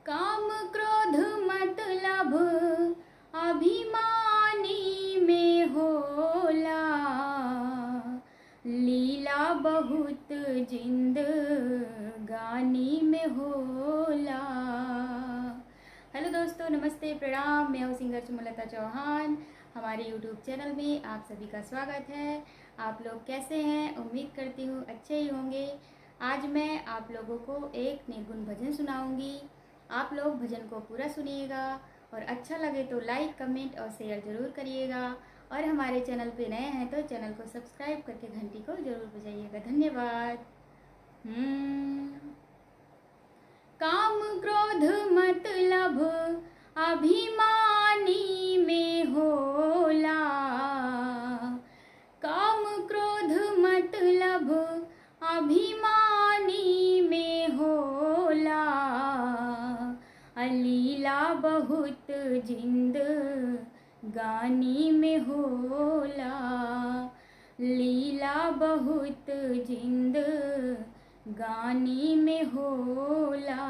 काम क्रोध मतलब अभिमानी में होला, लीला बहुत जिंदगानी में होला। हेलो दोस्तों, नमस्ते, प्रणाम। मैं हूँ सिंगर सुमलता चौहान। हमारे यूट्यूब चैनल में आप सभी का स्वागत है। आप लोग कैसे हैं? उम्मीद करती हूँ अच्छे ही होंगे। आज मैं आप लोगों को एक निर्गुण भजन सुनाऊंगी। आप लोग भजन को पूरा सुनिएगा और अच्छा लगे तो लाइक, कमेंट और शेयर ज़रूर करिएगा। और हमारे चैनल पे नए हैं तो चैनल को सब्सक्राइब करके घंटी को ज़रूर बजाइएगा। धन्यवाद। काम क्रोध मतलब अभिमानी में होला, काम क्रोध मतलब अभिमानी में होला, लीला बहुत जिंदगानी में होला, लीला बहुत जिंदगानी में होला।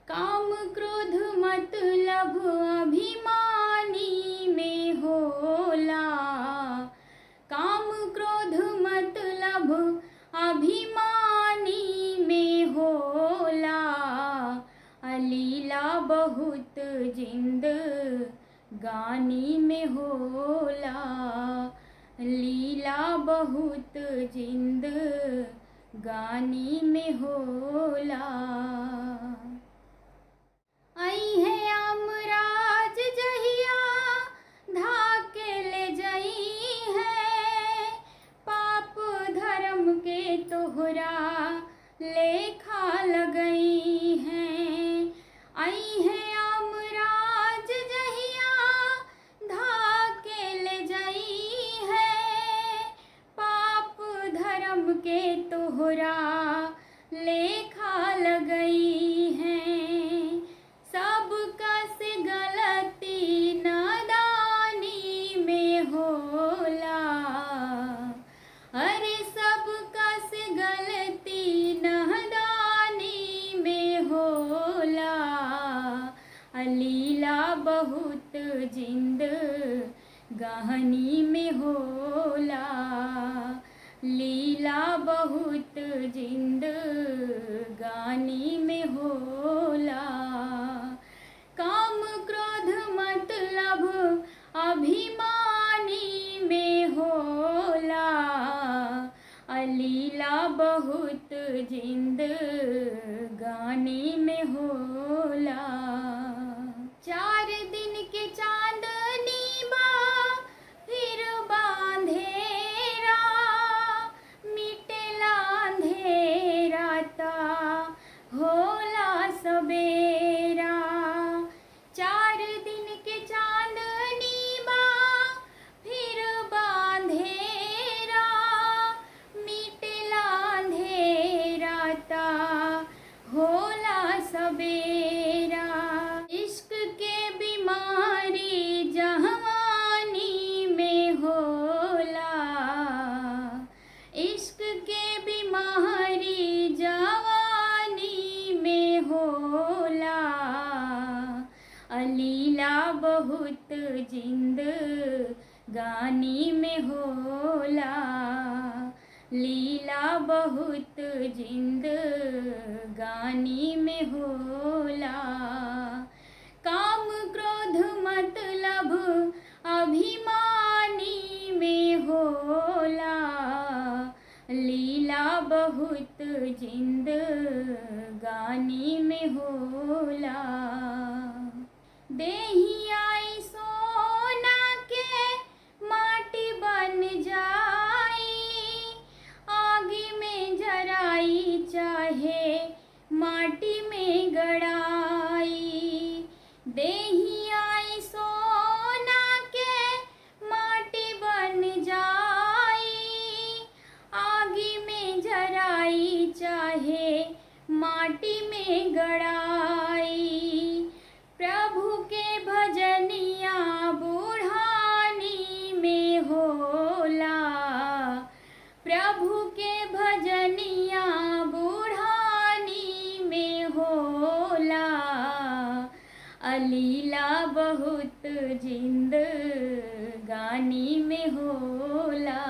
काम क्रोध मतलब अभिमानी में होला, काम क्रोध मतलब अभिमानी में होला, लीला बहुत जिंदगानी में होला, लीला बहुत जिंदगानी में होला। आई है अमराज जहिया धाके ले जाई है, पाप धर्म के तोहरा लेखा लगई है। आई है अमराज जहिया धाके ले जाई है, पाप धर्म के तोहरा लेखा लगई है। सब कस गलती नादानी में होला, अरे सब कस गलती नादानी में होला, लीला बहुत जिंदगानी में होला, लीला बहुत जिंदगानी में होला। काम क्रोध मतलब अभिमानी में होला, लीला बहुत जिंदगानी में होला। 4 दिन के चांदनी बा फिर बांधेरा, मिटेला अंधेरा ता होला सबेरा। 4 दिन के चांदनी बा फिर बांधेरा, मिटेला अंधेरा ता होला सबेरा। इश्क के बीमारी जवानी में होला, इश्क के बीमारी जवानी में होला, लीला बहुत जिंदगानी में होला, लीला बहुत जिंदगानी में होला। काम क्रोध मतलब अभिमानी में होला, लीला बहुत जिंदगानी में होला। देही आई सोना के माटी बन जाई, आगी में जराई चाहे माटी में गड़ाई। देही आई सोना के माटी बन जाई, आगी में जराई चाहे माटी में गड़ाई। प्रभु के भजनिया बूढ़ानी में होला, प्रभु के भजनिया बूढ़ानी में होला। अलीला बहुत जिंदगानी में होला,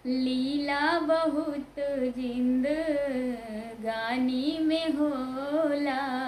लीला बहुत जिंदगानी में होला।